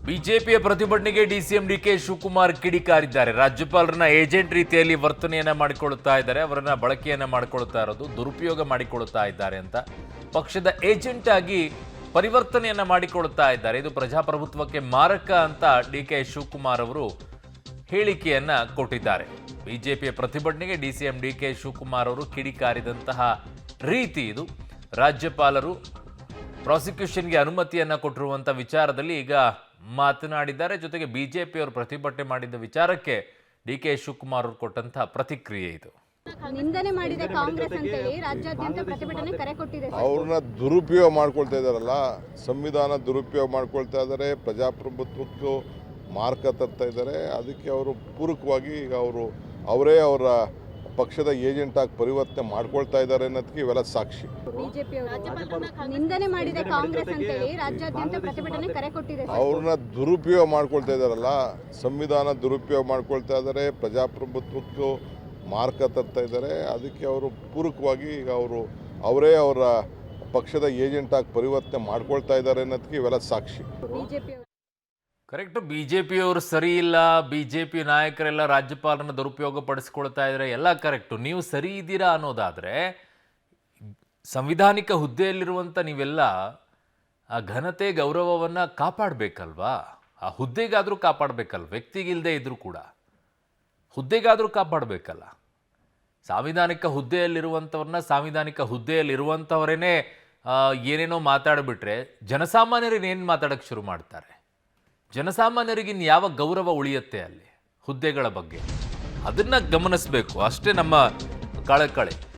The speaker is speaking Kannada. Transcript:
ಬಿಜೆಪಿಯ ಪ್ರತಿಭಟನೆಗೆ ಡಿಸಿಎಂ ಡಿಕೆ ಶಿವಕುಮಾರ್ ಕಿಡಿಕಾರಿದ್ದಾರೆ. ರಾಜ್ಯಪಾಲರನ್ನ ಏಜೆಂಟ್ ರೀತಿಯಲ್ಲಿ ವರ್ತನೆಯನ್ನ ಮಾಡಿಕೊಳ್ಳುತ್ತಾ ಇದ್ದಾರೆ, ಅವರನ್ನ ಬಳಕೆಯನ್ನ ಮಾಡಿಕೊಳ್ಳುತ್ತಾ ಇರೋದು, ದುರುಪಯೋಗ ಮಾಡಿಕೊಳ್ಳುತ್ತಾ ಇದ್ದಾರೆ ಅಂತ ಪಕ್ಷದ ಏಜೆಂಟ್ ಆಗಿ ಪರಿವರ್ತನೆಯನ್ನ ಮಾಡಿಕೊಳ್ಳುತ್ತಾ ಇದ್ದಾರೆ. ಇದು ಪ್ರಜಾಪ್ರಭುತ್ವಕ್ಕೆ ಮಾರಕ ಅಂತ ಡಿಕೆ ಶಿವಕುಮಾರ್ ಅವರು ಹೇಳಿಕೆಯನ್ನ ಕೊಟ್ಟಿದ್ದಾರೆ. ಬಿಜೆಪಿಯ ಪ್ರತಿಭಟನೆಗೆ ಡಿಸಿಎಂ ಡಿಕೆ ಶಿವಕುಮಾರ್ ಅವರು ಕಿಡಿಕಾರಿದಂತಹ ರೀತಿ ಇದು. ರಾಜ್ಯಪಾಲರು ಪ್ರಾಸಿಕ್ಯೂಷನ್ಗೆ ಅನುಮತಿಯನ್ನ ಕೊಟ್ಟಿರುವಂತ ವಿಚಾರದಲ್ಲಿ ಈಗ ಮಾತನಾಡಿದ್ದಾರೆ. ಜೊತೆಗೆ ಬಿಜೆಪಿಯವರು ಪ್ರತಿಭಟನೆ ಮಾಡಿದ ವಿಚಾರಕ್ಕೆ ಡಿಕೆ ಶಿವಕುಮಾರ್ ಅವರು ಕೊಟ್ಟಂತಹ ಪ್ರತಿಕ್ರಿಯೆ ಇದು. ನಿಂದನೆ ಮಾಡಿದ ಕಾಂಗ್ರೆಸ್ ಅಂತೇಳಿ ರಾಜ್ಯಾದ್ಯಂತ ಪ್ರತಿಭಟನೆ ಕರೆ ಕೊಟ್ಟಿದೆ. ಅವ್ರನ್ನ ದುರುಪಯೋಗ ಮಾಡ್ಕೊಳ್ತಾ ಇದ್ದಾರಲ್ಲ, ಸಂವಿಧಾನ ದುರುಪಯೋಗ ಮಾಡ್ಕೊಳ್ತಾ ಇದ್ದಾರೆ, ಪ್ರಜಾಪ್ರಭುತ್ವಕ್ಕೂ ಮಾರ್ಕ ತರ್ತಾ ಇದ್ದಾರೆ. ಅದಕ್ಕೆ ಅವರು ಪೂರಕವಾಗಿ ಈಗ ಅವರೇ ಅವರ ಪಕ್ಷದ ಏಜೆಂಟ್ ಆಗಿ ಪರಿವರ್ತನೆ ಮಾಡ್ಕೊಳ್ತಾ ಇದ್ದಾರೆ ಅನ್ನೋದಕ್ಕೆ ಇವೆಲ್ಲ ಸಾಕ್ಷಿ. ಬಿಜೆಪಿ ನಿಂದನೆ ಮಾಡಿದ ಕಾಂಗ್ರೆಸ್ ಅಂತೇಳಿ ರಾಜ್ಯಾದ್ಯಂತ ಪ್ರತಿಭಟನೆ ಕರೆ ಕೊಟ್ಟಿದೆ. ಅವ್ರನ್ನ ದುರುಪಯೋಗ ಮಾಡ್ಕೊಳ್ತಾ ಇದ್ದಾರಲ್ಲ, ಸಂವಿಧಾನ ದುರುಪಯೋಗ ಮಾಡ್ಕೊಳ್ತಾ ಇದ್ದಾರೆ, ಪ್ರಜಾಪ್ರಭುತ್ವಕ್ಕೂ ಮಾರ್ಕ ತರ್ತಾ ಇದ್ದಾರೆ. ಅದಕ್ಕೆ ಅವರು ಪೂರಕವಾಗಿ ಈಗ ಅವರೇ ಅವರ ಪಕ್ಷದ ಏಜೆಂಟ್ ಆಗಿ ಪರಿವರ್ತನೆ ಮಾಡ್ಕೊಳ್ತಾ ಇದ್ದಾರೆ ಅನ್ನೋದಕ್ಕೆ ಇವೆಲ್ಲ ಸಾಕ್ಷಿ. BJP correct. ಬಿಜೆಪಿಯವರು ಸರಿ ಇಲ್ಲ, ಬಿಜೆಪಿ ನಾಯಕರೆಲ್ಲ ರಾಜ್ಯಪಾಲರನ್ನ ದುರುಪಯೋಗ ಪಡಿಸ್ಕೊಳ್ತಾ ಇದ್ದಾರೆ, ಎಲ್ಲ ಕರೆಕ್ಟು. ನೀವು ಸರಿ ಇದ್ದೀರಾ ಅನ್ನೋದಾದರೆ ಸಂವಿಧಾನಿಕ ಹುದ್ದೆಯಲ್ಲಿರುವಂಥ ನೀವೆಲ್ಲ ಆ ಘನತೆ ಗೌರವವನ್ನು ಕಾಪಾಡಬೇಕಲ್ವಾ? ಆ ಹುದ್ದೆಗಾದರೂ ಕಾಪಾಡಬೇಕಲ್ವ? ವ್ಯಕ್ತಿಗಿಲ್ಲದೆ ಇದ್ರೂ ಕೂಡ ಹುದ್ದೆಗಾದರೂ ಕಾಪಾಡಬೇಕಲ್ಲ. ಸಾಂವಿಧಾನಿಕ ಹುದ್ದೆಯಲ್ಲಿರುವಂಥವ್ರನ್ನ ಸಾಂವಿಧಾನಿಕ ಹುದ್ದೆಯಲ್ಲಿರುವಂಥವರೇ ಏನೇನೋ ಮಾತಾಡಿಬಿಟ್ರೆ ಜನಸಾಮಾನ್ಯರಿಗೆ ಏನು ಮಾತಾಡೋಕ್ಕೆ ಶುರು ಮಾಡ್ತಾರೆ? ಜನಸಾಮಾನ್ಯರಿಗೆ ಯಾವ ಗೌರವ ಉಳಿಯುತ್ತೆ ಅಲ್ಲಿ ಹುದ್ದೆಗಳ ಬಗ್ಗೆ? ಅದನ್ನು ಗಮನಿಸಬೇಕು ಅಷ್ಟೇ ನಮ್ಮ ಕಳಕಳಿ.